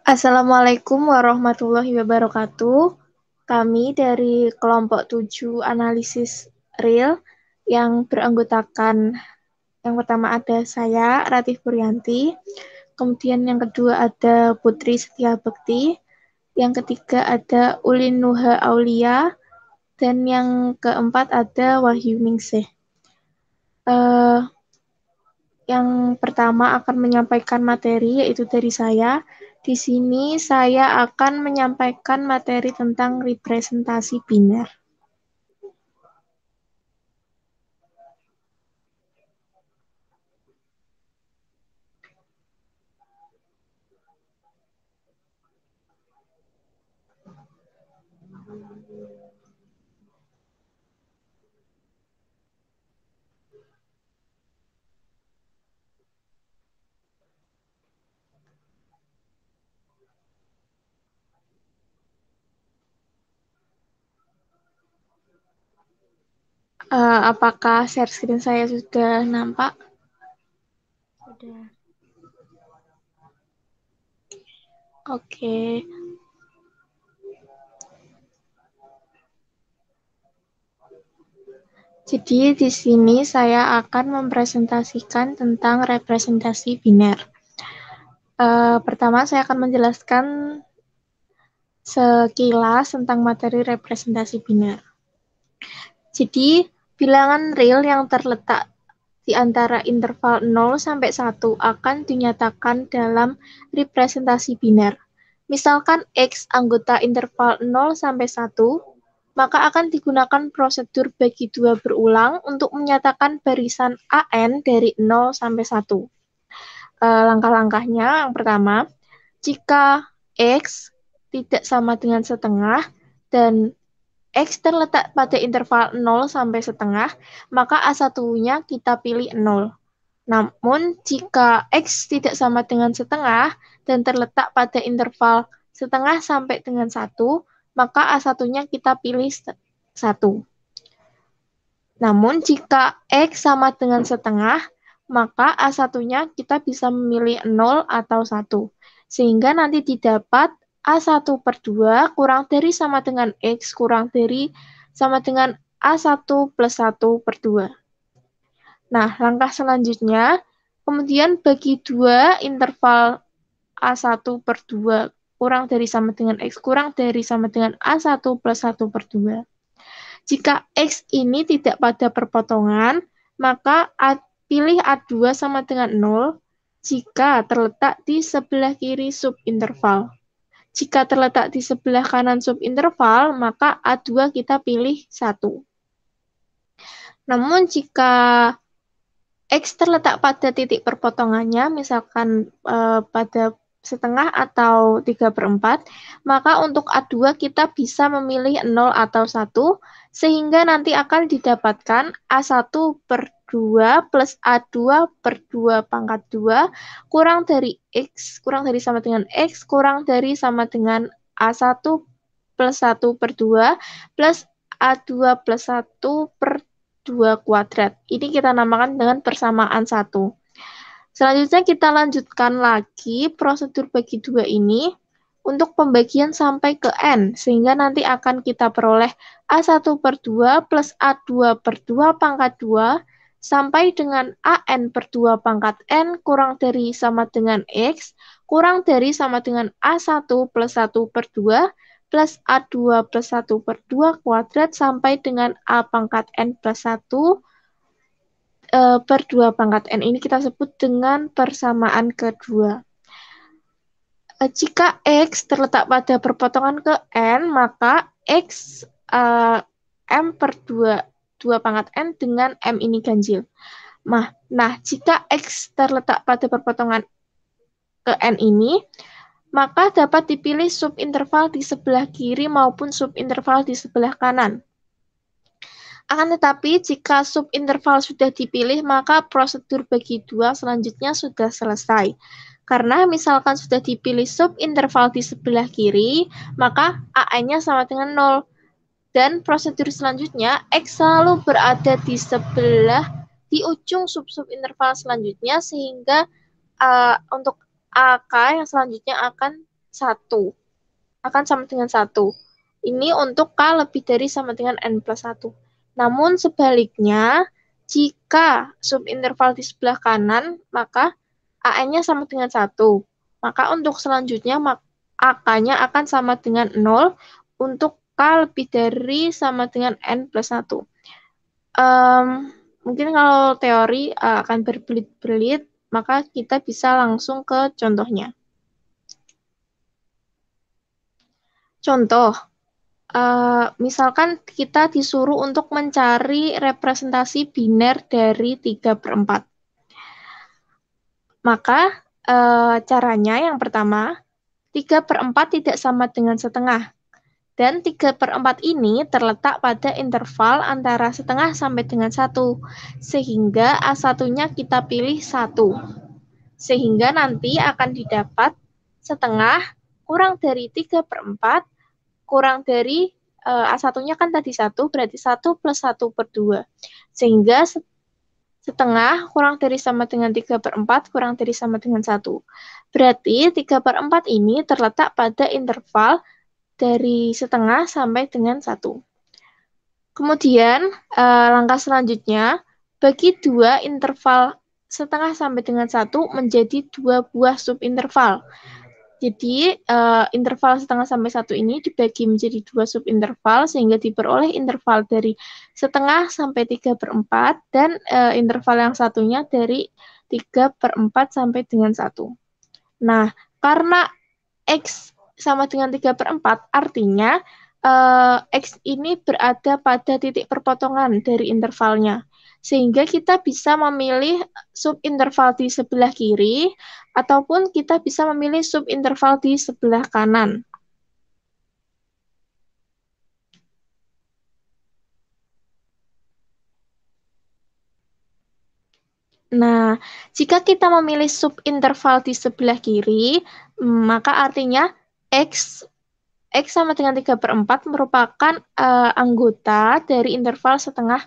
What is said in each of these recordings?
Assalamualaikum warahmatullahi wabarakatuh. Kami dari kelompok 7 analisis real yang beranggotakan yang pertama ada saya, Ratih Puryanti, kemudian yang kedua ada Putri Setia Bekti, yang ketiga ada Ulin Nuha Aulia, dan yang keempat ada Wahyu Ningsih. Yang pertama akan menyampaikan materi yaitu dari saya. Di sini saya akan menyampaikan materi tentang representasi biner. Apakah share screen saya sudah nampak? Sudah. Oke. Jadi di sini saya akan mempresentasikan tentang representasi biner. Pertama saya akan menjelaskan sekilas tentang materi representasi biner. Jadi bilangan real yang terletak di antara interval 0 sampai 1 akan dinyatakan dalam representasi biner. Misalkan X anggota interval 0 sampai 1, maka akan digunakan prosedur bagi dua berulang untuk menyatakan barisan AN dari 0 sampai 1. Langkah-langkahnya yang pertama, jika X tidak sama dengan setengah dan X terletak pada interval 0 sampai setengah, maka A1-nya kita pilih 0. Namun, jika X tidak sama dengan setengah dan terletak pada interval setengah sampai dengan 1, maka A1-nya kita pilih 1. Namun, jika X sama dengan setengah, maka A1-nya kita bisa memilih 0 atau 1. Sehingga nanti didapat A1 per 2 kurang dari sama dengan X kurang dari sama dengan A1 plus 1 per 2. Nah, langkah selanjutnya, kemudian bagi 2 interval A1 per 2 kurang dari sama dengan X kurang dari sama dengan A1 plus 1 per 2. Jika X ini tidak pada perpotongan, maka pilih A2 sama dengan 0 jika terletak di sebelah kiri subinterval. Jika terletak di sebelah kanan subinterval, maka A2 kita pilih 1. Namun jika X terletak pada titik perpotongannya, misalkan pada setengah atau 3/4, maka untuk A2 kita bisa memilih 0 atau 1, sehingga nanti akan didapatkan A1 per 2 plus A2 per 2 pangkat 2 kurang dari X, kurang dari sama dengan X, kurang dari sama dengan A1 plus 1 per 2 plus A2 plus 1 per 2 kuadrat. Ini kita namakan dengan persamaan 1. Selanjutnya kita lanjutkan lagi prosedur bagi 2 ini untuk pembagian sampai ke N, sehingga nanti akan kita peroleh A1 per 2 plus A2 per 2 pangkat 2 sampai dengan AN per 2 pangkat N kurang dari sama dengan X, kurang dari sama dengan A1 plus 1 per 2 plus A2 plus 1 per 2 kuadrat sampai dengan A pangkat N plus 1 per 2 pangkat N. Ini kita sebut dengan persamaan kedua. Jika X terletak pada perpotongan ke N, maka X M per 2 pangkat N dengan M ini ganjil. Nah, jika X terletak pada perpotongan ke N ini, maka dapat dipilih subinterval di sebelah kiri maupun subinterval di sebelah kanan. Akan tetapi, jika subinterval sudah dipilih, maka prosedur bagi 2 selanjutnya sudah selesai. Karena misalkan sudah dipilih subinterval di sebelah kiri, maka AN-nya sama dengan 0. Dan prosedur selanjutnya, X selalu berada di ujung sub-subinterval selanjutnya, sehingga untuk AK yang selanjutnya akan 1. Akan sama dengan 1. Ini untuk K lebih dari sama dengan N plus 1. Namun sebaliknya, jika subinterval di sebelah kanan, maka AN-nya sama dengan 1. Maka untuk selanjutnya, AK-nya akan sama dengan 0 untuk K lebih dari sama dengan N plus 1. Mungkin kalau teori akan berbelit-belit, maka kita bisa langsung ke contohnya. Contoh, misalkan kita disuruh untuk mencari representasi biner dari 3/4. Maka caranya yang pertama, 3/4 tidak sama dengan setengah. Dan 3/4 ini terletak pada interval antara setengah sampai dengan 1. Sehingga A1-nya kita pilih 1. Sehingga nanti akan didapat setengah kurang dari 3/4 kurang dari A1-nya kan tadi 1, berarti 1 plus 1 per 2. Sehingga setengah kurang dari sama dengan 3/4 kurang dari sama dengan 1. Berarti 3/4 ini terletak pada interval dari setengah sampai dengan 1. Kemudian, langkah selanjutnya, bagi dua interval setengah sampai dengan 1 menjadi 2 buah subinterval. Jadi, interval setengah sampai 1 ini dibagi menjadi 2 subinterval, sehingga diperoleh interval dari setengah sampai 3/4, dan interval yang satunya dari 3/4 sampai dengan 1. Nah, karena X sama dengan 3/4, artinya X ini berada pada titik perpotongan dari intervalnya. Sehingga kita bisa memilih subinterval di sebelah kiri, ataupun kita bisa memilih subinterval di sebelah kanan. Nah, jika kita memilih subinterval di sebelah kiri, maka artinya X sama dengan 3/4 merupakan anggota dari interval setengah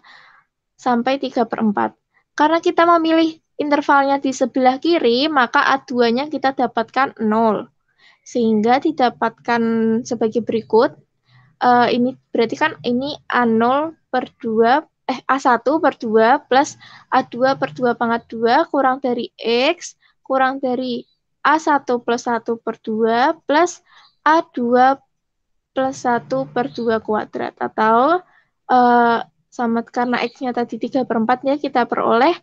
sampai 3/4. Karena kita memilih intervalnya di sebelah kiri, maka A2-nya kita dapatkan 0. Sehingga didapatkan sebagai berikut. Ini berarti kan ini A0 per 2, A1 per 2 plus A2 per 2 pangkat 2 kurang dari X kurang dari A1 plus 1 per 2 plus A2 plus 1 per 2 kuadrat. Atau sama karena X-nya tadi 3/4 ya, kita peroleh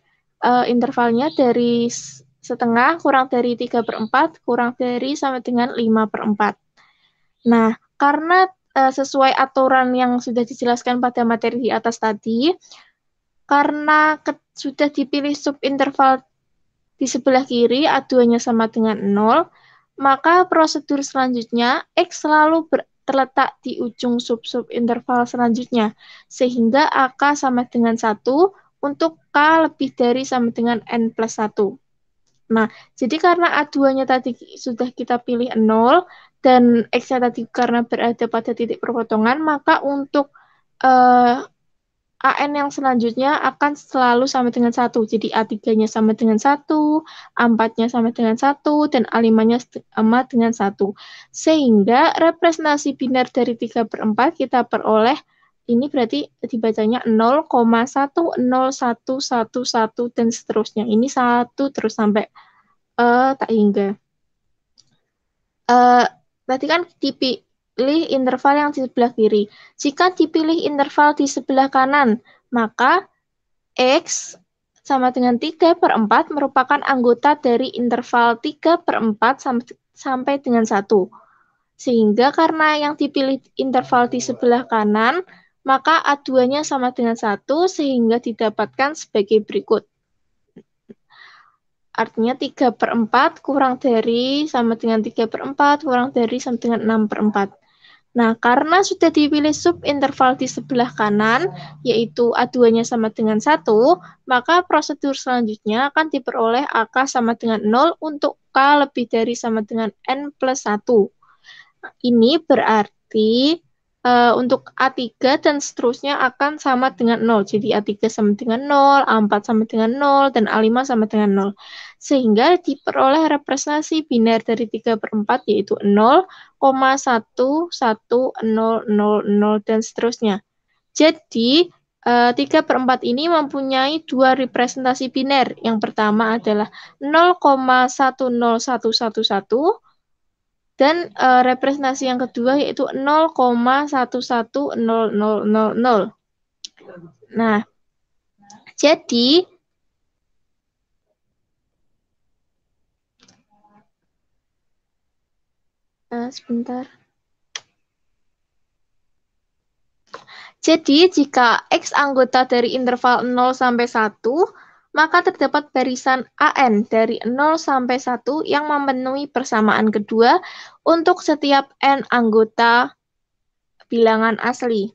intervalnya dari setengah kurang dari 3/4 kurang dari sama dengan 5/4. Nah, karena sesuai aturan yang sudah dijelaskan pada materi di atas tadi, karena sudah dipilih subinterval di sebelah kiri, A2-nya sama dengan 0, maka prosedur selanjutnya, X selalu terletak di ujung sub-subinterval selanjutnya, sehingga AK sama dengan 1 untuk K lebih dari sama dengan N plus 1. Nah, jadi karena A2-nya tadi sudah kita pilih 0, dan X-nya tadi karena berada pada titik perpotongan, maka untuk AN yang selanjutnya akan selalu sama dengan 1. Jadi A3-nya sama dengan 1, A4-nya sama dengan 1, dan A5-nya sama dengan 1. Sehingga representasi biner dari 3/4 kita peroleh, ini berarti dibacanya 0,10111 dan seterusnya. Ini 1 terus sampai tak hingga. Tadi kan dipilih interval yang di sebelah kiri. Jika dipilih interval di sebelah kanan, maka X sama dengan 3/4 merupakan anggota dari interval 3/4 sampai dengan 1. Sehingga karena yang dipilih interval di sebelah kanan, maka A2-nya sama dengan 1, sehingga didapatkan sebagai berikut. Artinya 3/4 kurang dari sama dengan 3/4 kurang dari sama dengan 6/4. Nah, karena sudah dipilih subinterval di sebelah kanan, yaitu A2-nya sama dengan 1, maka prosedur selanjutnya akan diperoleh AK sama dengan 0 untuk K lebih dari sama dengan N plus 1. Ini berarti untuk A3 dan seterusnya akan sama dengan 0. Jadi A3 sama dengan 0, A4 sama dengan 0, dan A5 sama dengan 0. Sehingga diperoleh representasi biner dari 3/4 yaitu 0, 1, 1, 0, 0, 0, dan seterusnya. Jadi, 3/4 ini mempunyai dua representasi biner. Yang pertama adalah 0,10111 dan representasi yang kedua yaitu 0,11000. Nah, jadi sebentar. Jadi, jika X anggota dari interval 0 sampai 1, maka terdapat barisan AN dari 0 sampai 1 yang memenuhi persamaan kedua untuk setiap N anggota bilangan asli.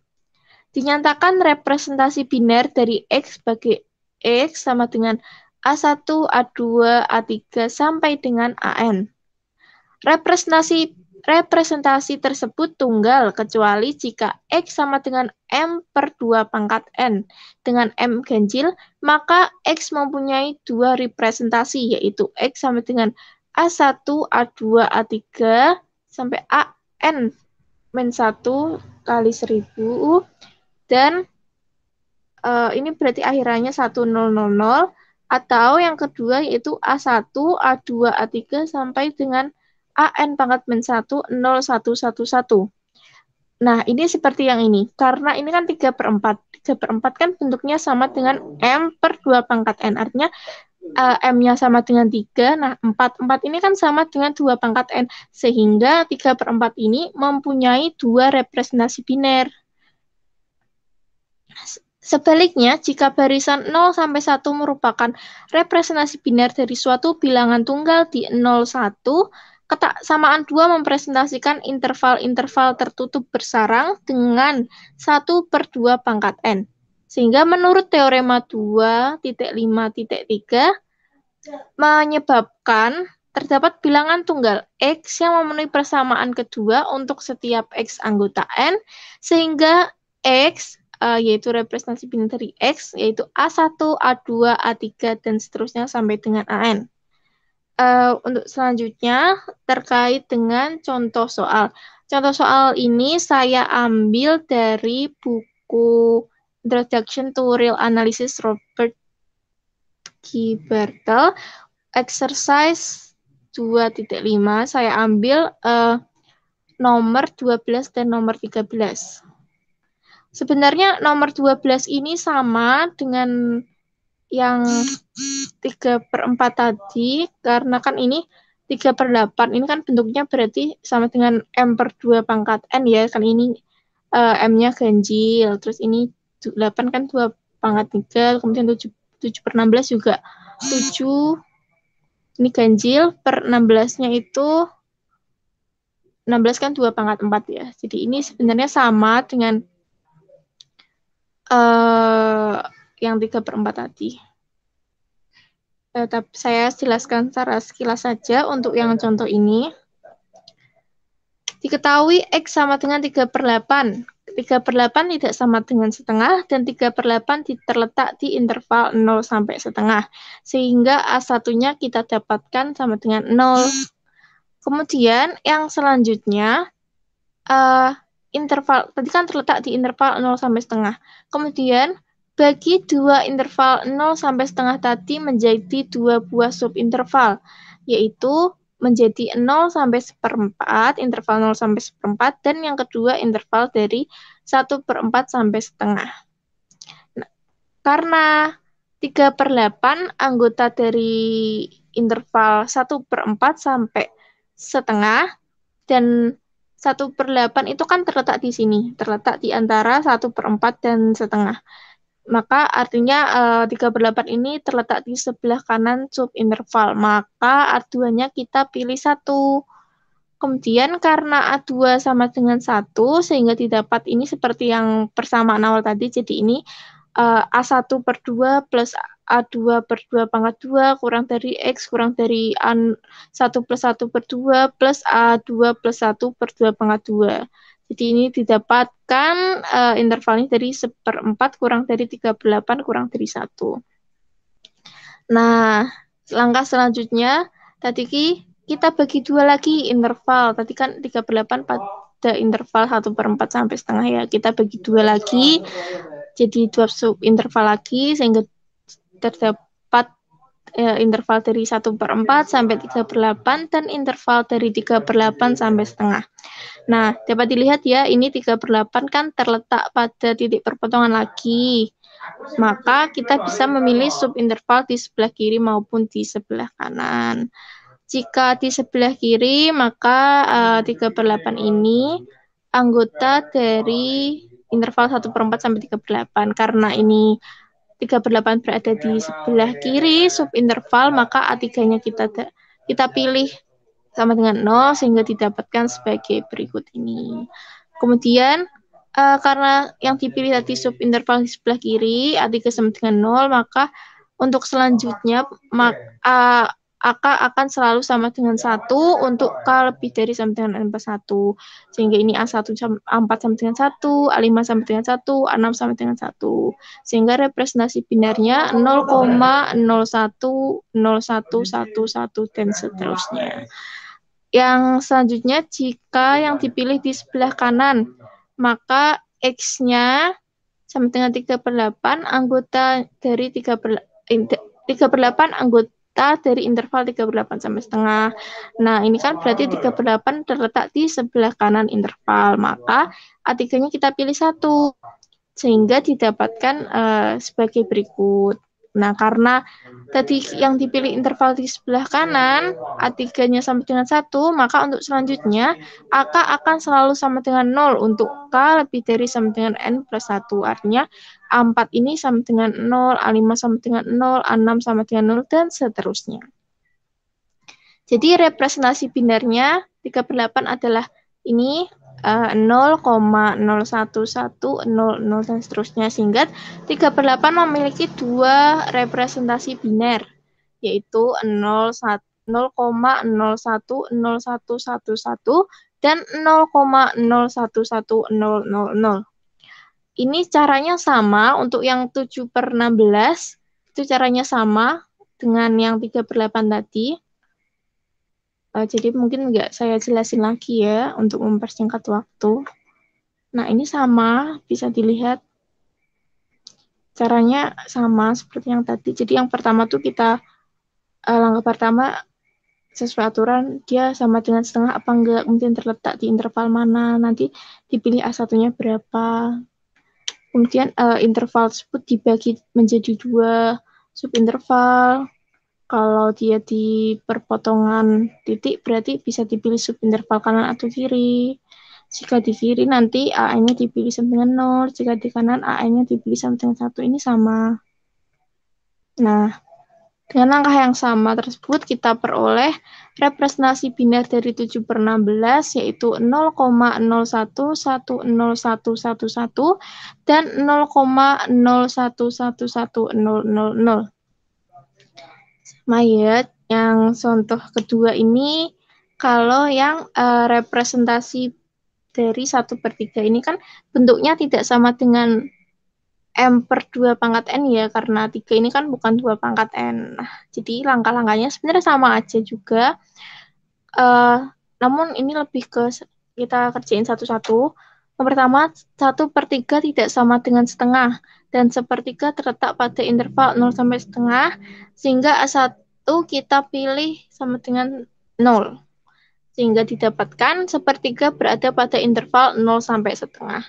Dinyatakan representasi biner dari X sebagai X sama dengan A1, A2, A3 sampai dengan AN. Representasi tersebut tunggal kecuali jika X sama dengan M/2 × N. Dengan M ganjil, maka X mempunyai dua representasi, yaitu X sama dengan A1, A2, A3 sampai AN-1 kali 1000, dan ini berarti akhirannya 1000, atau yang kedua yaitu A1, A2, A3 sampai dengan AN-1 0111. Nah, ini seperti yang ini. Karena ini kan 3/4. 3/4 kan bentuknya sama dengan M/2 × N. Artinya M-nya sama dengan 3. Nah, 4 ini kan sama dengan 2 × N. Sehingga 3/4 ini mempunyai dua representasi biner. Sebaliknya, jika barisan 0 sampai 1 merupakan representasi biner dari suatu bilangan tunggal di 01, kesamaan 2 mempresentasikan interval-interval tertutup bersarang dengan 1/2 × N. Sehingga menurut teorema 2.5.3 menyebabkan terdapat bilangan tunggal X yang memenuhi persamaan kedua untuk setiap X anggota N, sehingga X yaitu representasi biner dari X, yaitu A1, A2, A3, dan seterusnya sampai dengan AN. Untuk selanjutnya, terkait dengan contoh soal. Contoh soal ini saya ambil dari buku Introduction to Real Analysis Robert G. Bartle, exercise 2.5. Saya ambil nomor 12 dan nomor 13. Sebenarnya nomor 12 ini sama dengan yang 3/4 tadi, karena kan ini 3/8, ini kan bentuknya berarti sama dengan M/2 × N ya, kan ini M-nya ganjil, terus ini 8 kan 2/3, kemudian 7/16 juga 7, ini ganjil, per 16-nya itu 16 kan 2/4 ya, jadi ini sebenarnya sama dengan yang 3/4 tadi. Tapi saya jelaskan secara sekilas saja untuk yang contoh ini. Diketahui X sama dengan 3/8. 3/8 tidak sama dengan setengah, dan 3/8 terletak di interval 0 sampai setengah. Sehingga A1-nya kita dapatkan sama dengan 0. Kemudian yang selanjutnya, interval, tadi kan terletak di interval 0 sampai setengah. Kemudian bagi dua interval 0 sampai setengah tadi menjadi dua buah subinterval, yaitu menjadi 0 sampai 1/4, interval 0 sampai 1/4, dan yang kedua interval dari 1/4 sampai setengah. Nah, karena 3/8 anggota dari interval 1/4 sampai setengah, dan 1/8 itu kan terletak di sini, terletak di antara 1/4 dan setengah. Maka artinya 3/8 ini terletak di sebelah kanan subinterval. Maka A2-nya kita pilih 1. Kemudian karena A2 sama dengan 1, sehingga didapat ini seperti yang persamaan awal tadi. Jadi ini A1/2 plus A2/2 kurang dari X kurang dari A1 plus 1/2 plus A2 plus 1/2. Jadi ini didapatkan intervalnya dari 1/4 kurang dari 38 kurang dari 1. Nah, langkah selanjutnya, tadi kita bagi 2 lagi interval. Tadi kan 38 pada interval 1/4 sampai setengah ya. Kita bagi 2 lagi, jadi 2 subinterval lagi, sehingga terdapat interval dari 1/4 sampai 3/8 dan interval dari 3/8 sampai setengah. Nah, dapat dilihat ya, ini 3/8 kan terletak pada titik perpotongan lagi. Maka kita bisa memilih subinterval di sebelah kiri maupun di sebelah kanan. Jika di sebelah kiri, maka 3/8 ini anggota dari interval 1/4 sampai 3/8. Karena ini 3/8 berada di sebelah kiri subinterval, maka A3-nya kita pilih sama dengan 0 sehingga didapatkan sebagai berikut ini. Kemudian karena yang dipilih tadi subinterval di sebelah kiri A3 sama dengan 0, maka untuk selanjutnya AK akan selalu sama dengan 1 untuk K lebih dari sama dengan N plus 1. Sehingga ini A1 A4 sama dengan 1, A5 sama dengan 1, A6 sama dengan 1. Sehingga representasi binarnya 0,01, 0111 dan seterusnya. Yang selanjutnya, jika yang dipilih di sebelah kanan, maka X-nya sama dengan 3/8 anggota dari 3/8 anggota dari interval 3/8 sampai setengah. Nah, ini kan berarti 3/8 terletak di sebelah kanan interval. Maka A3-nya kita pilih 1 sehingga didapatkan sebagai berikut. Nah, karena tadi yang dipilih interval di sebelah kanan, A3-nya sama dengan 1, maka untuk selanjutnya, AK akan selalu sama dengan 0 untuk K lebih dari sama dengan N plus 1. Artinya, A4 ini sama dengan 0, A5 sama dengan 0, A6 sama dengan 0, dan seterusnya. Jadi, representasi binarnya 3/8 adalah ini 0,011000 dan seterusnya, sehingga 3/8 memiliki 2 representasi biner, yaitu 0,010111 dan 0,011000. Ini caranya sama untuk yang 7/16, itu caranya sama dengan yang 3/8 tadi. Jadi mungkin nggak saya jelasin lagi ya untuk mempersingkat waktu. Nah, ini sama, bisa dilihat caranya sama seperti yang tadi. Jadi yang pertama tuh kita, langkah pertama sesuai aturan, dia sama dengan setengah apa enggak, kemudian terletak di interval mana, nanti dipilih A1-nya berapa. Kemudian interval tersebut dibagi menjadi 2 subinterval. Kalau dia di perpotongan titik, berarti bisa dipilih subinterval kanan atau kiri. Jika di kiri, nanti AN-nya dipilih sama dengan 0. Jika di kanan, AN-nya dipilih sama dengan 1. Ini sama. Nah, dengan langkah yang sama tersebut, kita peroleh representasi biner dari 7/16, yaitu 0,011011 dan 0,011100. Mayat yang contoh kedua ini, kalau yang representasi dari 1/3 ini kan bentuknya tidak sama dengan M/2 pangkat N ya, karena 3 ini kan bukan 2 pangkat N. Nah, jadi langkah-langkahnya sebenarnya sama aja juga. Namun ini lebih ke kita kerjain satu-satu. Yang pertama, 1/3 tidak sama dengan setengah, dan 1/3 terletak pada interval 0 sampai setengah, sehingga A1 kita pilih sama dengan 0. Sehingga didapatkan 1/3 berada pada interval 0 sampai setengah.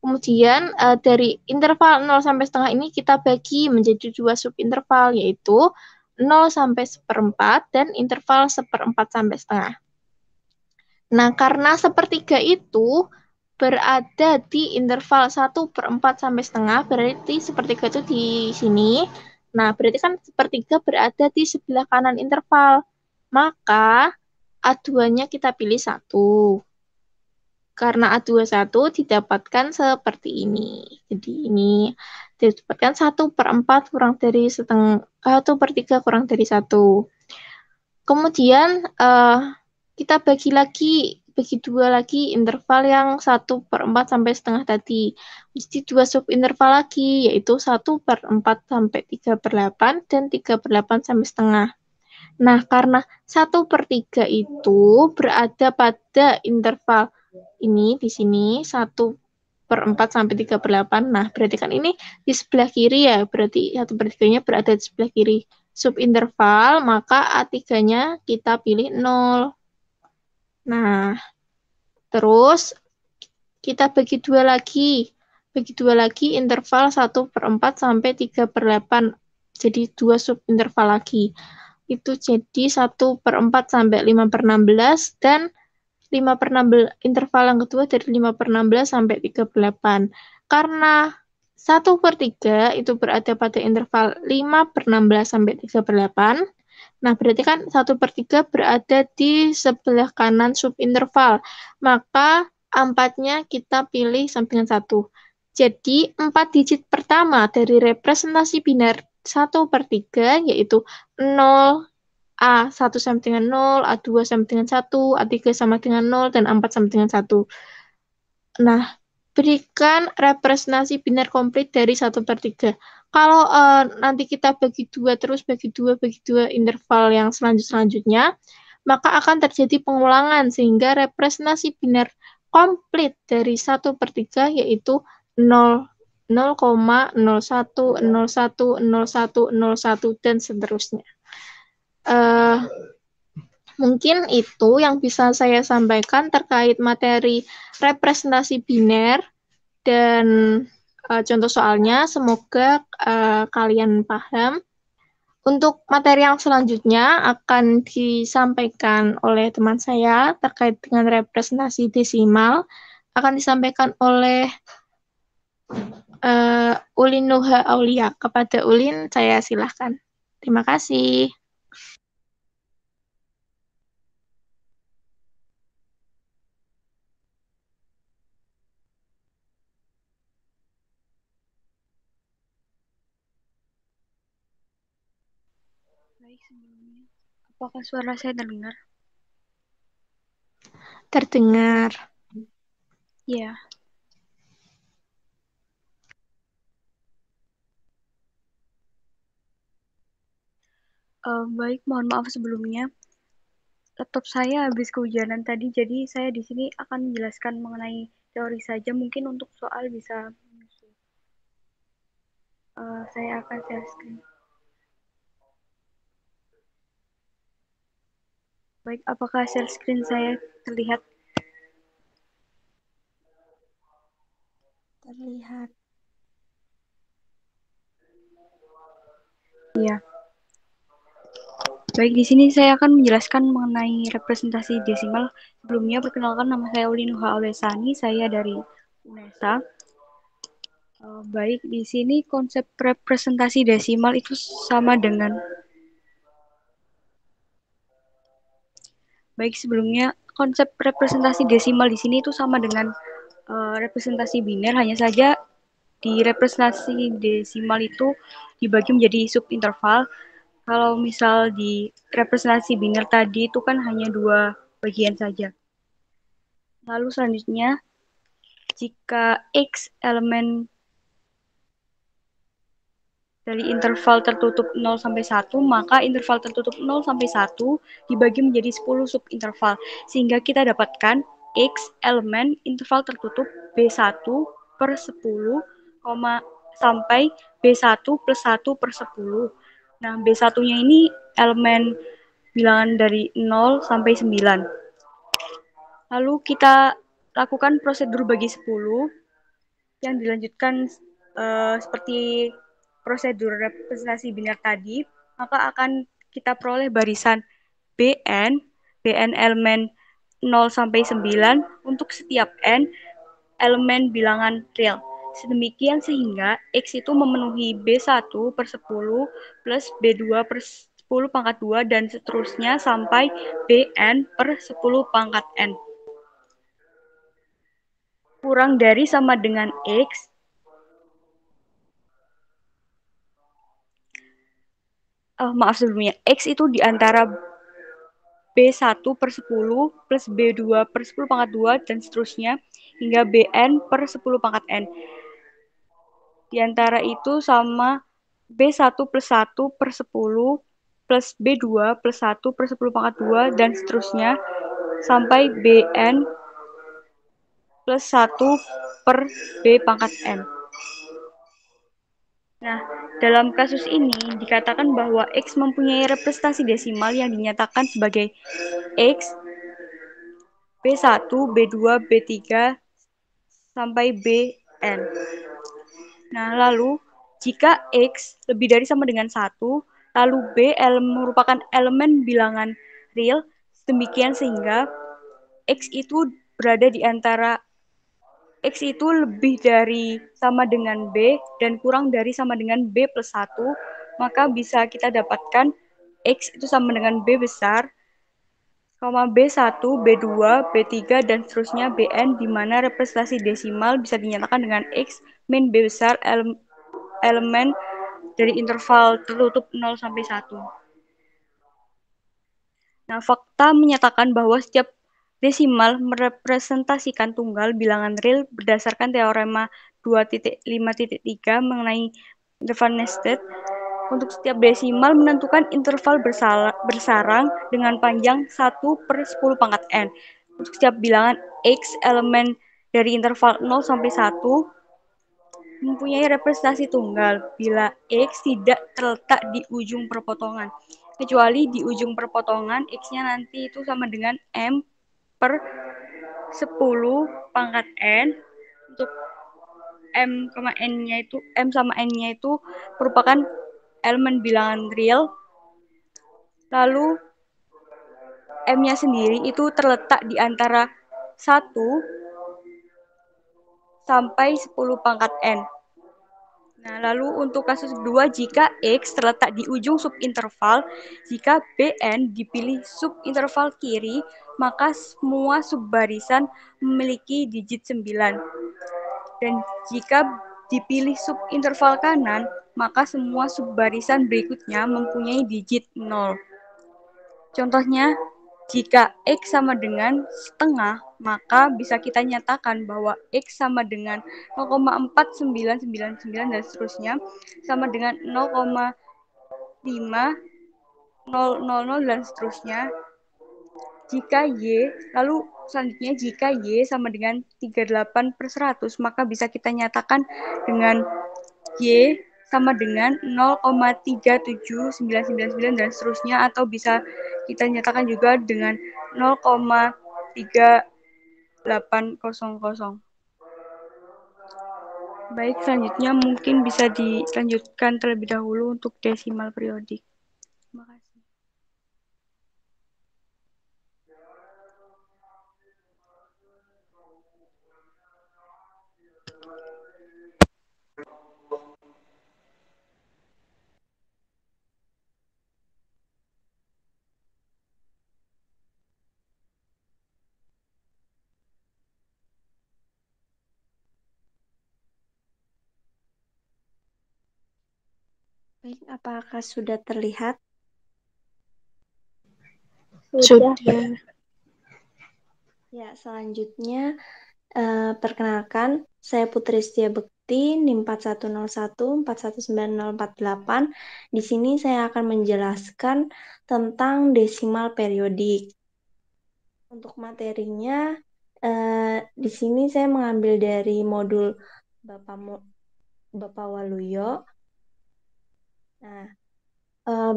Kemudian dari interval 0 sampai setengah ini kita bagi menjadi 2 subinterval, yaitu 0 sampai 1/4 dan interval 1/4 sampai setengah. Nah, karena 1/3 itu berada di interval 1/4 sampai setengah, berarti 1/3 itu di sini. Nah, berarti kan 1/3 berada di sebelah kanan interval. Maka A2-nya kita pilih 1. Karena A21 didapatkan seperti ini. Jadi ini didapatkan 1/4 kurang dari setengah, 1/3 kurang dari 1. Kemudian kita bagi lagi bagi dua lagi interval yang 1/4 sampai setengah tadi. Jadi dua subinterval lagi, yaitu 1/4 sampai 3/8 dan 3/8 sampai setengah. Nah, karena 1/3 itu berada pada interval ini di sini 1/4 sampai 3/8. Nah, berarti kan ini di sebelah kiri ya, berarti 1/3-nya berada di sebelah kiri subinterval, maka A3-nya kita pilih 0. Nah, terus kita bagi dua lagi. Bagi dua lagi interval 1/4 sampai 3/8. Jadi dua subinterval lagi. Itu jadi 1/4 sampai 5/16 dan 5/16 interval yang kedua dari 5/16 sampai 3/8. Karena 1/3 itu berada pada interval 5/16 sampai 3/8. Nah, berarti kan 1/3 berada di sebelah kanan subinterval. Maka 4-nya kita pilih sampingan 1. Jadi, 4 digit pertama dari representasi biner 1/3 yaitu 0, A1 sama dengan 0, A2 sama dengan 1, A3 sama dengan 0, dan A4 sama dengan 1. Nah, berikan representasi biner komplit dari 1/3. Kalau nanti kita bagi dua interval yang selanjutnya, maka akan terjadi pengulangan sehingga representasi biner komplit dari 1/3 yaitu 0, 0,01, 01, 01, 01, dan seterusnya. Mungkin itu yang bisa saya sampaikan terkait materi representasi biner dan contoh soalnya. Semoga kalian paham. Untuk materi yang selanjutnya akan disampaikan oleh teman saya terkait dengan representasi desimal. Akan disampaikan oleh Ulin Nuha Aulia. Kepada Ulin, saya silahkan. Terima kasih. Baik, sebelumnya, apakah suara saya terdengar? Terdengar. Ya. Baik, mohon maaf sebelumnya. Laptop saya habis kehujanan tadi, jadi saya di sini akan menjelaskan mengenai teori saja. Mungkin untuk soal bisa menyusul. Saya akan share screen. Baik, apakah share screen saya terlihat? Terlihat. Iya. Baik, di sini saya akan menjelaskan mengenai representasi desimal. Sebelumnya, perkenalkan, nama saya Ulin Nuha Aulia, saya dari UNESA. Baik, di sini konsep representasi desimal itu sama dengan Baik, sebelumnya konsep representasi desimal di sini itu sama dengan representasi biner, hanya saja di representasi desimal itu dibagi menjadi subinterval. Kalau misal di representasi biner tadi itu kan hanya dua bagian saja. Lalu selanjutnya, jika X elemen dari interval tertutup 0 sampai 1, maka interval tertutup 0 sampai 1 dibagi menjadi 10 subinterval. Sehingga kita dapatkan X elemen interval tertutup B1 per 10, sampai B1 plus 1 per 10. Nah, B1-nya ini elemen bilangan dari 0 sampai 9. Lalu kita lakukan prosedur bagi 10 yang dilanjutkan seperti prosedur representasi biner tadi, maka akan kita peroleh barisan BN elemen 0 sampai 9 untuk setiap N elemen bilangan real. Sedemikian sehingga X itu memenuhi B1 per 10 plus B2 per 10 pangkat 2 dan seterusnya sampai Bn per 10 pangkat N. Kurang dari sama dengan X maaf sebelumnya, X itu di antara B1 per 10 plus B2 per 10 pangkat 2 dan seterusnya hingga Bn per 10 pangkat N. Di antara itu sama B1 plus 1 per 10 plus B2 plus 1 per 10 pangkat 2 dan seterusnya sampai Bn plus 1 per B pangkat N. Nah, dalam kasus ini dikatakan bahwa X mempunyai representasi desimal yang dinyatakan sebagai X, B1, B2, B3, sampai Bn. Nah, lalu jika X lebih dari sama dengan 1, lalu B merupakan elemen bilangan real, demikian sehingga X itu berada di antara X itu lebih dari sama dengan B dan kurang dari sama dengan B plus 1, maka bisa kita dapatkan X itu sama dengan B besar, B1, B2, B3, dan seterusnya Bn, di mana representasi desimal bisa dinyatakan dengan X min B besar elemen dari interval tertutup 0 sampai 1. Nah, fakta menyatakan bahwa setiap desimal merepresentasikan tunggal bilangan real berdasarkan teorema 2.5.3 mengenai interval nested. Untuk setiap desimal menentukan interval bersarang dengan panjang 1 per 10 pangkat N. Untuk setiap bilangan X elemen dari interval 0 sampai 1 mempunyai representasi tunggal bila X tidak terletak di ujung perpotongan. Kecuali di ujung perpotongan X-nya nanti itu sama dengan M per 10 pangkat N. Untuk M sama N-nya itu merupakan elemen bilangan real. Lalu M-nya sendiri itu terletak di antara 1 sampai 10 pangkat N. Nah, lalu untuk kasus kedua, jika X terletak di ujung subinterval, jika Bn dipilih subinterval kiri, maka semua subbarisan memiliki digit 9. Dan jika dipilih subinterval kanan, maka semua subbarisan berikutnya mempunyai digit 0. Contohnya, jika X sama dengan setengah, maka bisa kita nyatakan bahwa X sama dengan 0,4999 dan seterusnya, sama dengan 0,5000 dan seterusnya. Jika Y, lalu selanjutnya jika Y sama dengan 38 per 100, maka bisa kita nyatakan dengan Y sama dengan 0,37999 dan seterusnya, atau bisa kita nyatakan juga dengan 0,3800. Baik, selanjutnya mungkin bisa dilanjutkan terlebih dahulu untuk desimal periodik. Terima kasih. Baik, apakah sudah terlihat? Sudah. Ya, selanjutnya perkenalkan, saya Putri Setia Bekti, NIM 4101 4190048. Di sini saya akan menjelaskan tentang desimal periodik. Untuk materinya, di sini saya mengambil dari modul Bapak Waluyo. Nah,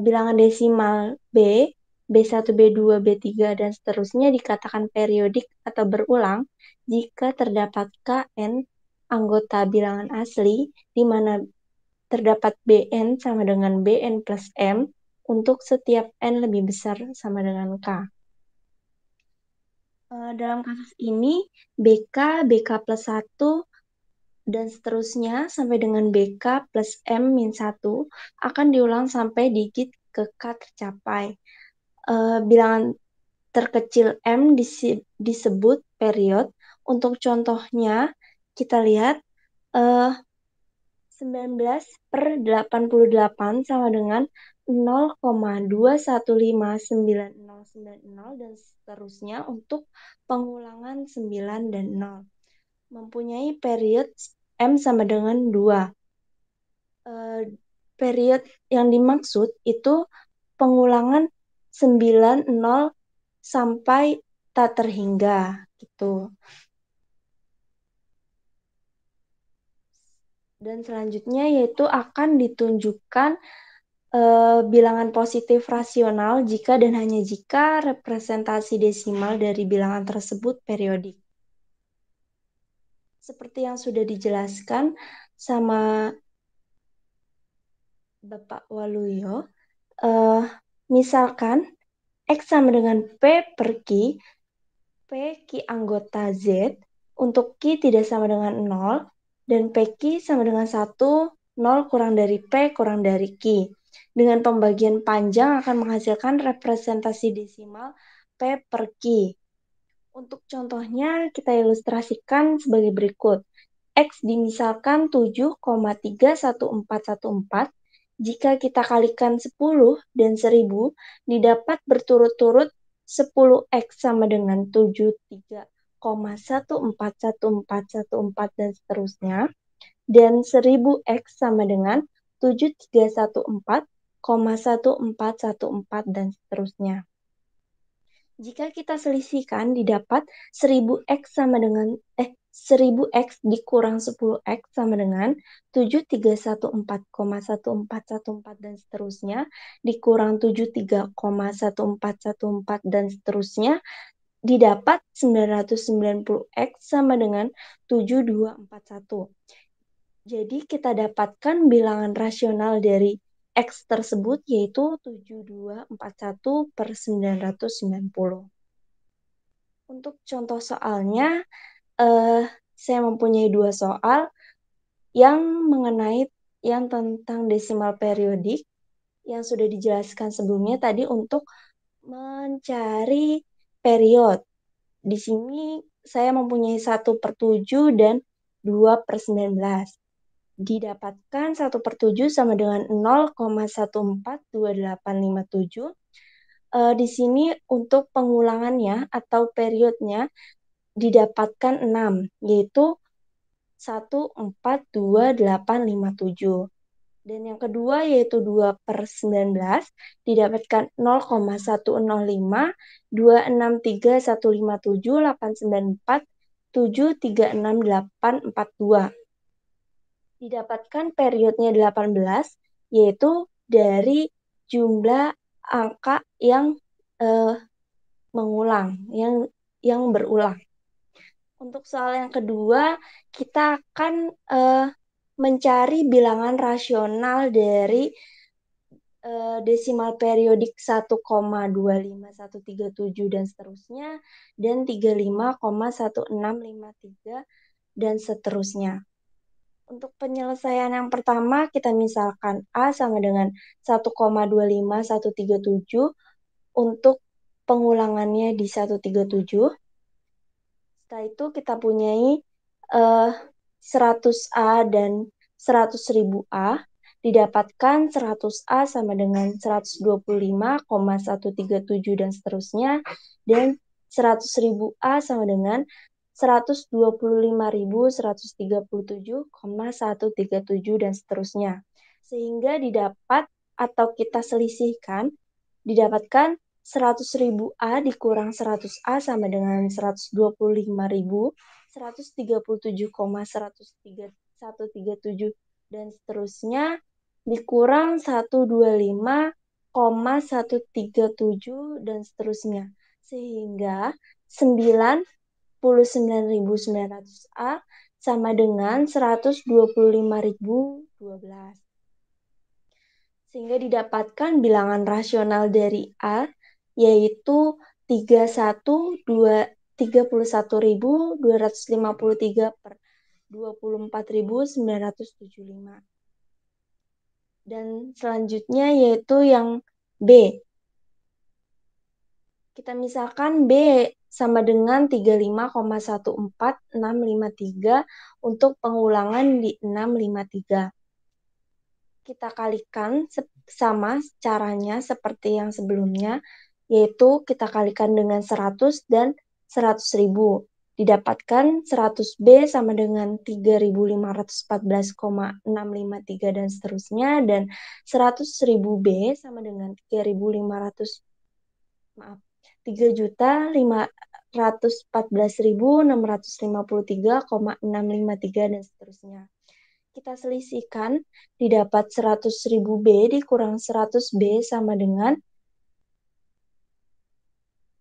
bilangan desimal B1, B2, B3, dan seterusnya dikatakan periodik atau berulang jika terdapat Kn anggota bilangan asli, di mana terdapat Bn sama dengan Bn plus M untuk setiap N lebih besar sama dengan K. Dalam kasus ini, BK plus 1, dan seterusnya sampai dengan BK plus M-1 akan diulang sampai digit ke K tercapai. Bilangan terkecil M disebut period. Untuk contohnya, kita lihat 9 19/88 sama dengan 0,2159090 dan seterusnya untuk pengulangan 9 dan 0. Mempunyai period M sama dengan 2. Period yang dimaksud itu pengulangan 9, 0 sampai tak terhingga gitu. Dan selanjutnya yaitu akan ditunjukkan bilangan positif rasional jika dan hanya jika representasi desimal dari bilangan tersebut periodik. Seperti yang sudah dijelaskan sama Bapak Waluyo, misalkan X sama dengan P per Q, P Q anggota Z, untuk Q tidak sama dengan 0, dan PQ sama dengan 1, 0 kurang dari P kurang dari Q. Dengan pembagian panjang akan menghasilkan representasi desimal P per Q. Untuk contohnya kita ilustrasikan sebagai berikut. X dimisalkan 7,31414. Jika kita kalikan 10 dan 1000, didapat berturut-turut 10X sama dengan 73,141414 dan seterusnya. Dan 1000X sama dengan 7314,1414 dan seterusnya. Jika kita selisihkan, didapat 1000X sama dengan 1000X dikurang 10X sama dengan 7314,1414 dan seterusnya, dikurang 73,1414 dan seterusnya, didapat 990X sama dengan 7241. Jadi kita dapatkan bilangan rasional dari X tersebut yaitu 7241/990. Untuk contoh soalnya, saya mempunyai 2 soal yang mengenai yang tentang desimal periodik yang sudah dijelaskan sebelumnya tadi untuk mencari period. Di sini saya mempunyai 1/7 dan 2/19. Didapatkan 1/7 sama dengan 0,142857. Di sini untuk pengulangannya atau periodnya didapatkan 6, yaitu 142857. Dan yang kedua yaitu 2/19 didapatkan 0,10521578947368842. Didapatkan periodnya 18, yaitu dari jumlah angka yang mengulang, yang berulang. Untuk soal yang kedua, kita akan mencari bilangan rasional dari desimal periodik 1,25137 dan seterusnya, dan 35,1653 dan seterusnya. Untuk penyelesaian yang pertama, kita misalkan A sama dengan 1,25137 untuk pengulangannya di 137. Setelah itu kita punyai 100A dan 100.000 A. Didapatkan 100A sama dengan 125,137 dan seterusnya. Dan 100.000 A sama dengan 125.137,137 dan seterusnya. Sehingga didapat atau kita selisihkan, didapatkan 100.000 A dikurang 100A sama dengan 125.137,137 dan seterusnya, dikurang 125,137 dan seterusnya. Sehingga 99.900A sama dengan 125.012. Sehingga didapatkan bilangan rasional dari A yaitu 31.253/24.975. Dan selanjutnya yaitu yang B. Kita misalkan B sama dengan 35,14653 untuk pengulangan di 653. kita kalikan sama caranya seperti yang sebelumnya, yaitu kita kalikan dengan 100 dan 100.000. Didapatkan 100B sama dengan 3.514,653 dan seterusnya, dan 100.000B sama dengan 3.514.653,653 dan seterusnya. Kita selisihkan, didapat 100.000B dikurang 100B sama dengan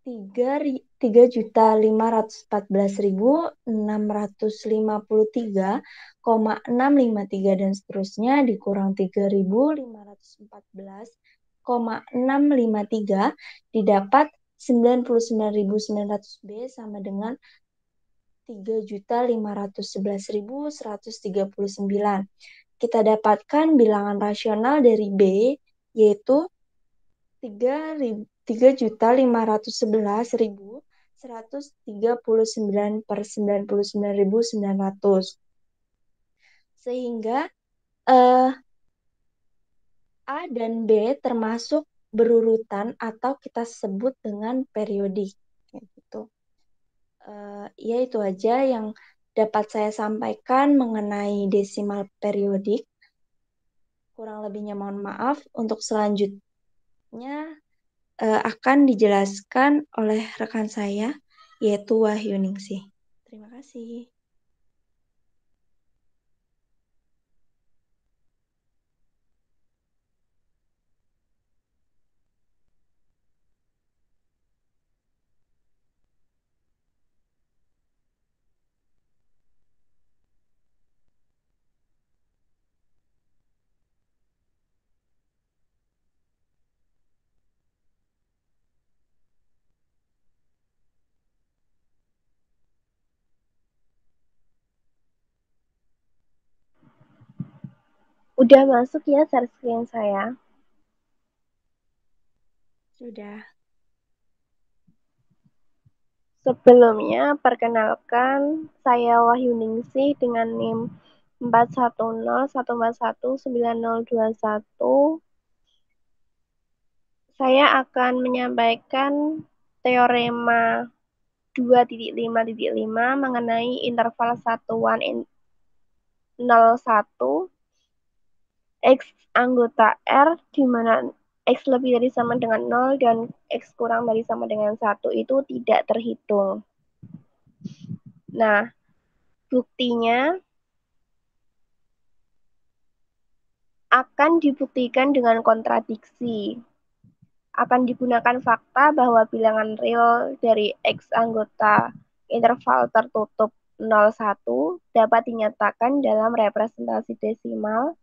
3.514.653,653 dan seterusnya dikurang 3.514,653 didapat 99.900B sama dengan 3.511.139. Kita dapatkan bilangan rasional dari B, yaitu 3.511.139/99.900. Sehingga A dan B termasuk berurutan atau kita sebut dengan periodik. Gitu. Ya itu aja yang dapat saya sampaikan mengenai desimal periodik. Kurang lebihnya mohon maaf. Untuk selanjutnya akan dijelaskan oleh rekan saya, yaitu Wahyu Ningsih. Terima kasih. Udah masuk ya share screen saya? Sudah. Sebelumnya, perkenalkan, saya Wahyu Ningsih dengan NIM 41014190021. Saya akan menyampaikan teorema 2.5.5 mengenai interval satuan 01 X anggota R di mana X lebih dari sama dengan 0 dan X kurang dari sama dengan 1 itu tidak terhitung. Nah, buktinya akan dibuktikan dengan kontradiksi. Akan digunakan fakta bahwa bilangan real dari X anggota interval tertutup 01 dapat dinyatakan dalam representasi desimal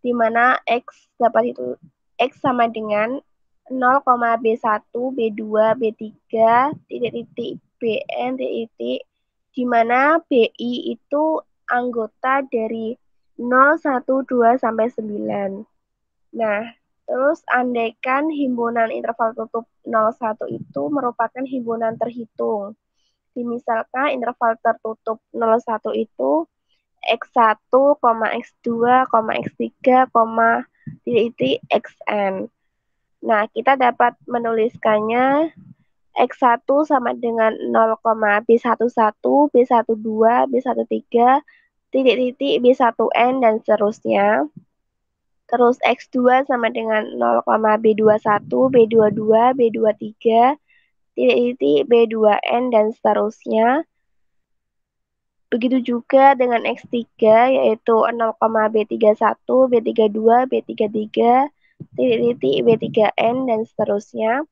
di mana X dapat itu X sama dengan 0,B1, B2, B3, titik-titik, Bn, titik-titik, di mana BI itu anggota dari 0, 1, 2, sampai 9. Nah, terus andaikan himpunan interval tutup 01 itu merupakan himpunan terhitung. Misalkan interval tertutup 01 itu X1, X2, X3, titik Xn. Nah, kita dapat menuliskannya X1 sama dengan 0,B11, B12, B13, titik-titik B1N, dan seterusnya. Terus X2 sama dengan 0,B21, B22, B23, titik-titik B2N, dan seterusnya. Begitu juga dengan X3 yaitu 0,B31, B32, B33, titik-titik B3N, dan seterusnya.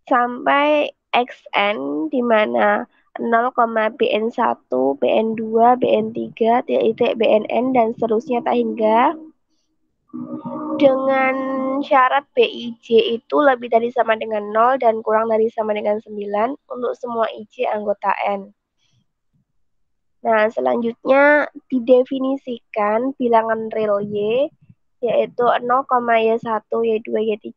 Sampai Xn di mana 0,Bn1, Bn2, Bn3, titik-titik Bnn, dan seterusnya tak hingga. Dengan syarat Bij itu lebih dari sama dengan 0 dan kurang dari sama dengan 9 untuk semua IJ anggota N. Nah, selanjutnya didefinisikan bilangan real Y, yaitu 0,Y1, Y2, Y3,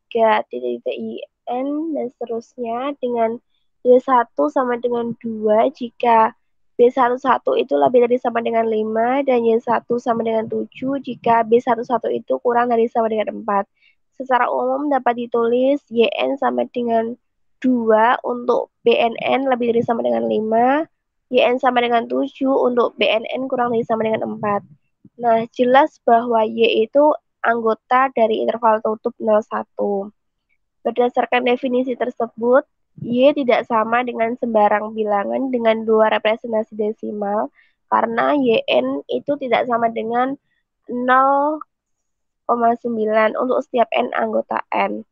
titik-titik IN, dan seterusnya dengan Y1 sama dengan 2 jika B11 itu lebih dari sama dengan 5 dan Y1 sama dengan 7 jika B11 itu kurang dari sama dengan 4. Secara umum dapat ditulis YN sama dengan 2 untuk BNN lebih dari sama dengan 5, YN sama dengan 7 untuk BNN kurang dari sama dengan 4. Nah, jelas bahwa Y itu anggota dari interval tutup 01. Berdasarkan definisi tersebut, Y tidak sama dengan sembarang bilangan dengan dua representasi desimal karena YN itu tidak sama dengan 0,9 untuk setiap N anggota N.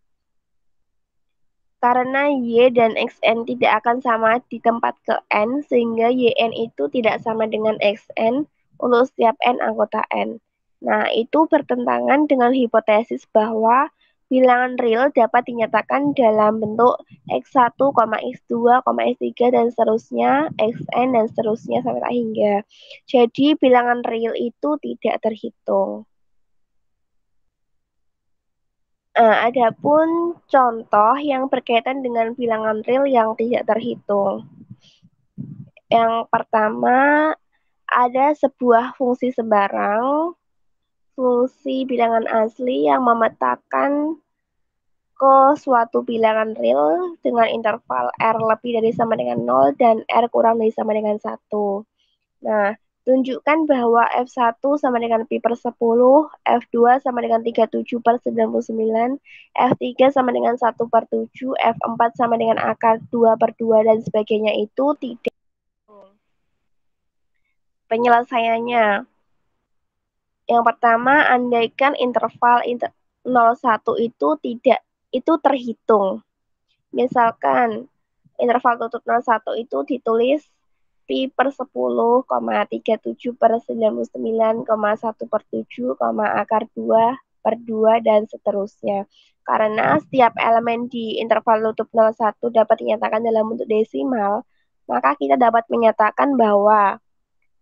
Karena Y dan XN tidak akan sama di tempat ke N, sehingga YN itu tidak sama dengan XN untuk setiap N anggota N. Nah, itu bertentangan dengan hipotesis bahwa bilangan real dapat dinyatakan dalam bentuk X1, X2, X3, dan seterusnya, Xn, dan seterusnya sampai tak hingga. Jadi, bilangan real itu tidak terhitung. Adapun contoh yang berkaitan dengan bilangan real yang tidak terhitung. Yang pertama, ada sebuah fungsi sembarang, fungsi bilangan asli yang memetakan ke suatu bilangan real dengan interval R lebih dari sama dengan 0 dan R kurang dari sama dengan 1. Nah, tunjukkan bahwa F1 sama dengan pi per 10, F2 sama dengan 37 per 99, F3 sama dengan 1 per 7, F4 sama dengan akar 2 per 2, dan sebagainya itu tidak. Penyelesaiannya. Yang pertama, andaikan interval 01 itu terhitung. Misalkan interval tutup 01 itu ditulis pi per 10, 37 per 99, 1 per 7, akar 2 per 2, dan seterusnya. Karena setiap elemen di interval tutup 01 dapat dinyatakan dalam bentuk desimal, maka kita dapat menyatakan bahwa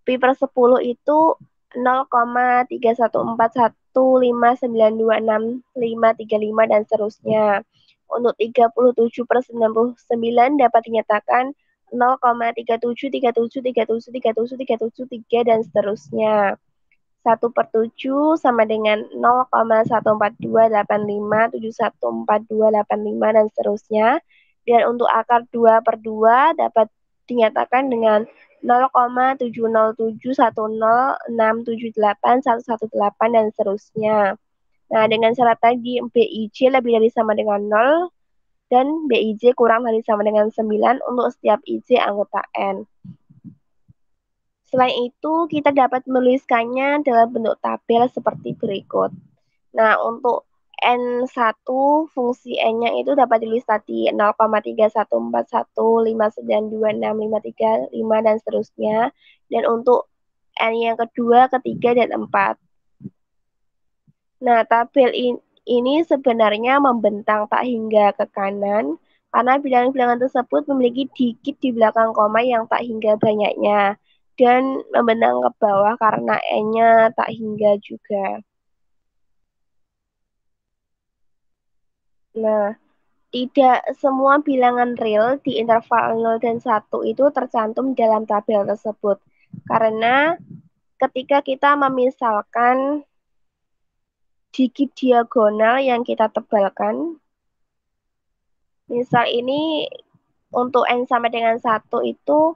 pi per 10 itu 0,31415926535 dan seterusnya. Untuk 37 per 99 dapat dinyatakan 0,373737373737 dan seterusnya. 1 per 7 sama dengan 0,14285714285 dan seterusnya. Dan untuk akar 2 per 2 dapat dinyatakan dengan 0,70710678118 dan seterusnya. Nah, dengan syarat tadi BIJ lebih dari sama dengan 0 dan BIJ kurang dari sama dengan 9 untuk setiap IJ anggota N. Selain itu, kita dapat menuliskannya dalam bentuk tabel seperti berikut. Nah, untuk N1, fungsi N-nya itu dapat ditulis tadi 0,31415926535 dan seterusnya. Dan untuk N yang kedua, ketiga, dan 4. Nah, tabel ini sebenarnya membentang tak hingga ke kanan, karena bilangan-bilangan tersebut memiliki digit di belakang koma yang tak hingga banyaknya, dan membentang ke bawah karena N-nya tak hingga juga. Nah, tidak semua bilangan real di interval 0 dan 1 itu tercantum dalam tabel tersebut. Karena ketika kita memisalkan digit diagonal yang kita tebalkan, misal ini untuk N sama dengan 1 itu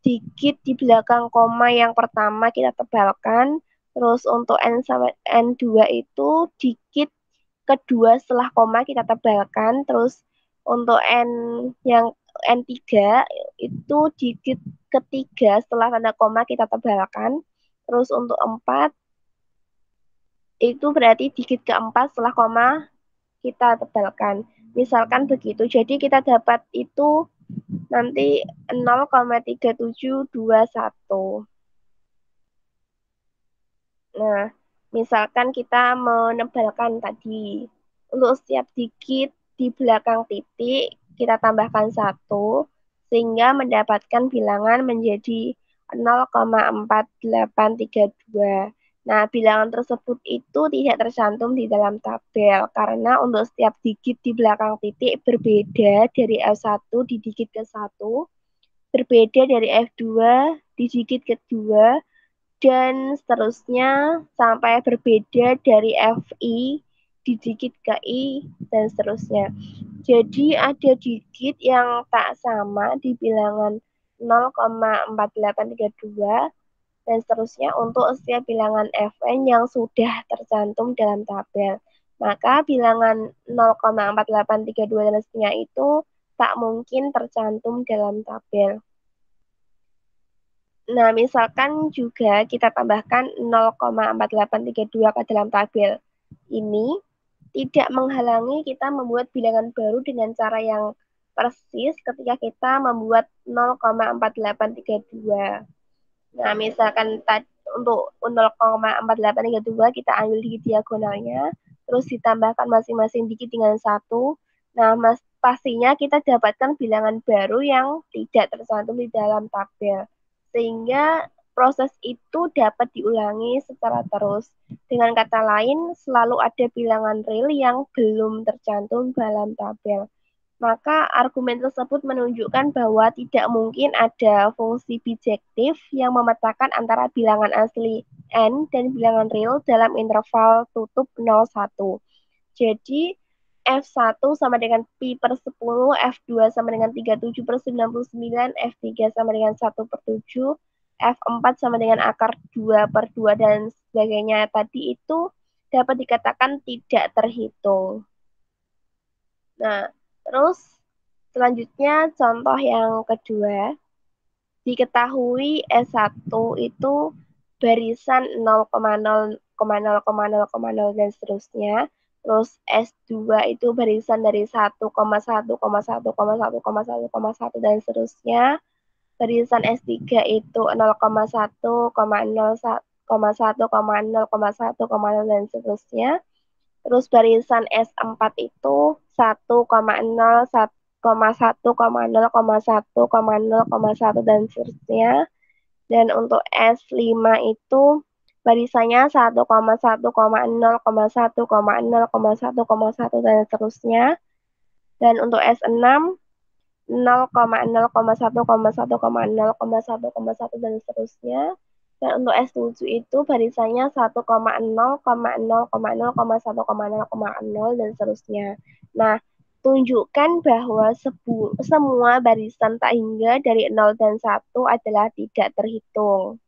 digit di belakang koma yang pertama kita tebalkan, terus untuk N2 itu digit kedua setelah koma kita tebalkan, terus untuk yang N3 itu digit ketiga setelah tanda koma kita tebalkan, terus untuk 4 itu berarti digit keempat setelah koma kita tebalkan. Misalkan begitu, jadi kita dapat itu nanti 0,3721. Nah, misalkan kita menebalkan tadi, untuk setiap digit di belakang titik, kita tambahkan 1, sehingga mendapatkan bilangan menjadi 0,4832. Nah, bilangan tersebut itu tidak tercantum di dalam tabel, karena untuk setiap digit di belakang titik berbeda dari F1 di digit ke-1, berbeda dari F2 di digit kedua, dan seterusnya sampai berbeda dari FI di digit KI, dan seterusnya. Jadi ada digit yang tak sama di bilangan 0,4832 dan seterusnya untuk setiap bilangan Fn yang sudah tercantum dalam tabel. Maka bilangan 0,4832 dan seterusnya itu tak mungkin tercantum dalam tabel. Nah, misalkan juga kita tambahkan 0,4832 ke dalam tabel. Ini tidak menghalangi kita membuat bilangan baru dengan cara yang persis ketika kita membuat 0,4832. Nah, misalkan untuk 0,4832 kita ambil digit diagonalnya, terus ditambahkan masing-masing digit dengan 1. Nah, pastinya kita dapatkan bilangan baru yang tidak tercantum di dalam tabel. Sehingga proses itu dapat diulangi secara terus. Dengan kata lain, selalu ada bilangan real yang belum tercantum dalam tabel. Maka argumen tersebut menunjukkan bahwa tidak mungkin ada fungsi bijektif yang memetakan antara bilangan asli n dan bilangan real dalam interval tutup 0, 1. Jadi, F1 sama dengan pi per 10, F2 sama dengan 37 per 99, F3 sama dengan 1 per 7, F4 sama dengan akar 2 per 2, dan sebagainya tadi itu dapat dikatakan tidak terhitung. Nah, terus selanjutnya contoh yang kedua, diketahui S1 itu barisan 0,0,0,0,0 dan seterusnya. Terus S2 itu barisan dari 1,1,1,1,1,1,1 dan seterusnya. Barisan S3 itu 0,1,0,1,0,1,0 dan seterusnya. Terus barisan S4 itu 1,0,1,0,1 dan seterusnya. Dan untuk S5 itu barisannya 1,1,0,1,0,1,1 dan seterusnya. Dan untuk S6 0,1,1,1,1,1 dan seterusnya. Dan untuk S7 itu barisannya 1,0,0,0,1,0,0 dan seterusnya. Nah, tunjukkan bahwa semua barisan tak hingga dari 0 dan 1 adalah tidak terhitung.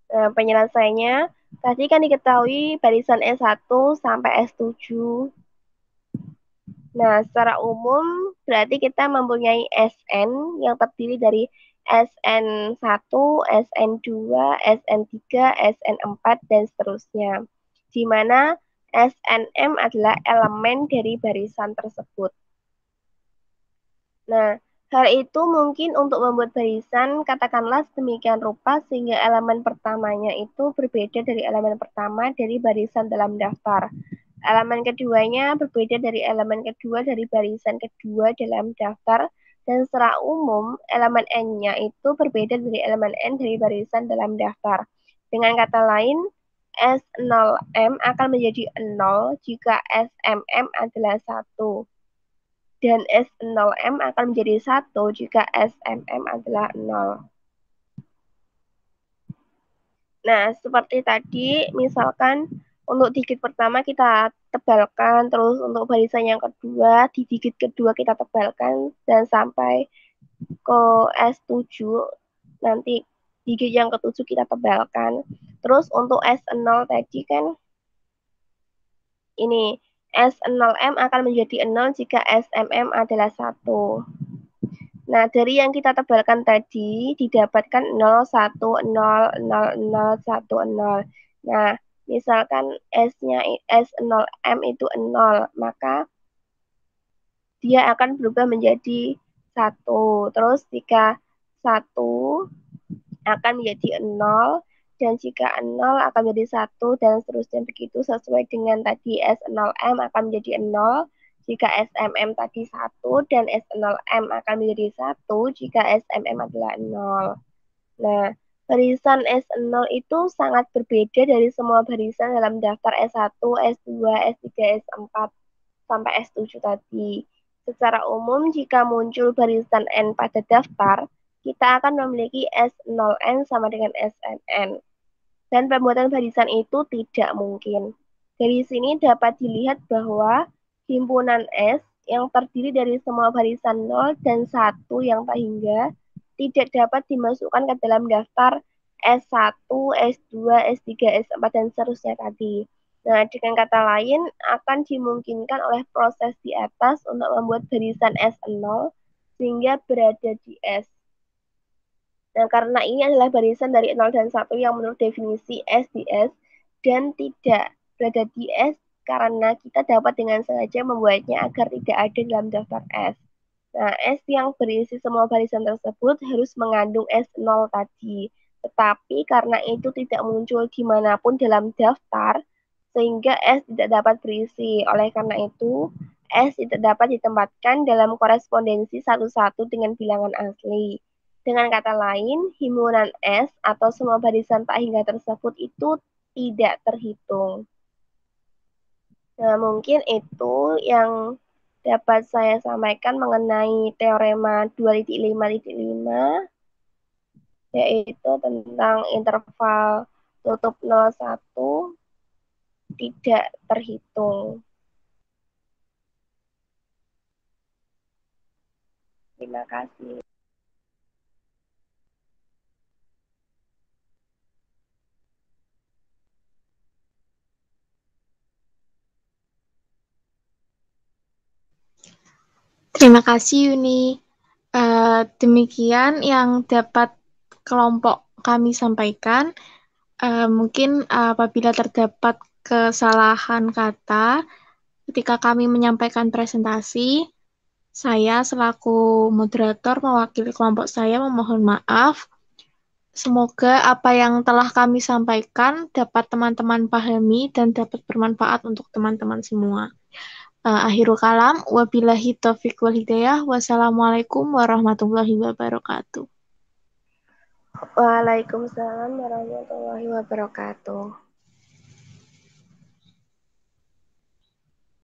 Nah, penyelesaiannya, tadi kan diketahui barisan S1 sampai S7. Nah, secara umum berarti kita mempunyai Sn yang terdiri dari Sn1, Sn2, Sn3, Sn4, dan seterusnya. Di mana Snm adalah elemen dari barisan tersebut. Nah, hal itu mungkin untuk membuat barisan katakanlah sedemikian rupa sehingga elemen pertamanya itu berbeda dari elemen pertama dari barisan dalam daftar. Elemen keduanya berbeda dari elemen kedua dari barisan kedua dalam daftar, dan secara umum elemen n-nya itu berbeda dari elemen n dari barisan dalam daftar. Dengan kata lain, S0M akan menjadi 0 jika SMM adalah 1. Dan S0M akan menjadi 1 jika SMM adalah 0. Nah, seperti tadi, misalkan untuk digit pertama kita tebalkan, terus untuk barisan yang kedua, di digit kedua kita tebalkan, dan sampai ke S7, nanti digit yang ke-7 kita tebalkan. Terus untuk S0 tadi kan, ini, S0M akan menjadi 0 jika SMM adalah 1. Nah, dari yang kita tebalkan tadi, didapatkan 0, 1, 0, 0, 0, 1, 0. Nah, misalkan S-nya S0M itu 0, maka dia akan berubah menjadi 1. Terus jika 1 akan menjadi 0, dan jika 0 akan menjadi 1, dan seterusnya begitu sesuai dengan tadi S0M akan menjadi 0 jika SMM tadi 1, dan S0M akan menjadi 1 jika SMM adalah 0. Nah, barisan S0 itu sangat berbeda dari semua barisan dalam daftar S1, S2, S3, S4, sampai S7 tadi. Secara umum, jika muncul barisan N pada daftar, kita akan memiliki S0N sama dengan SNN. Dan pembuatan barisan itu tidak mungkin. Dari sini dapat dilihat bahwa himpunan S yang terdiri dari semua barisan 0 dan 1 yang tak hingga tidak dapat dimasukkan ke dalam daftar S1, S2, S3, S4, dan seterusnya tadi. Nah, dengan kata lain, akan dimungkinkan oleh proses di atas untuk membuat barisan S0 sehingga berada di S. Nah, karena ini adalah barisan dari 0 dan 1 yang menurut definisi S di S dan tidak berada di S karena kita dapat dengan sengaja membuatnya agar tidak ada dalam daftar S. Nah, S yang berisi semua barisan tersebut harus mengandung S0 tadi. Tetapi karena itu tidak muncul dimanapun dalam daftar, sehingga S tidak dapat berisi. Oleh karena itu, S tidak dapat ditempatkan dalam korespondensi satu-satu dengan bilangan asli. Dengan kata lain, himpunan S atau semua barisan tak hingga tersebut itu tidak terhitung. Nah, mungkin itu yang dapat saya sampaikan mengenai teorema 2,5,5, yaitu tentang interval tutup 0,1 tidak terhitung. Terima kasih. Terima kasih Yuni. Demikian yang dapat kelompok kami sampaikan. Mungkin apabila terdapat kesalahan kata ketika kami menyampaikan presentasi, saya selaku moderator mewakili kelompok saya memohon maaf. Semoga apa yang telah kami sampaikan dapat teman-teman pahami dan dapat bermanfaat untuk teman-teman semua. Akhirul kalam, wabillahi taufiq wal hidayah, wassalamualaikum warahmatullahi wabarakatuh. Waalaikumsalam warahmatullahi wabarakatuh.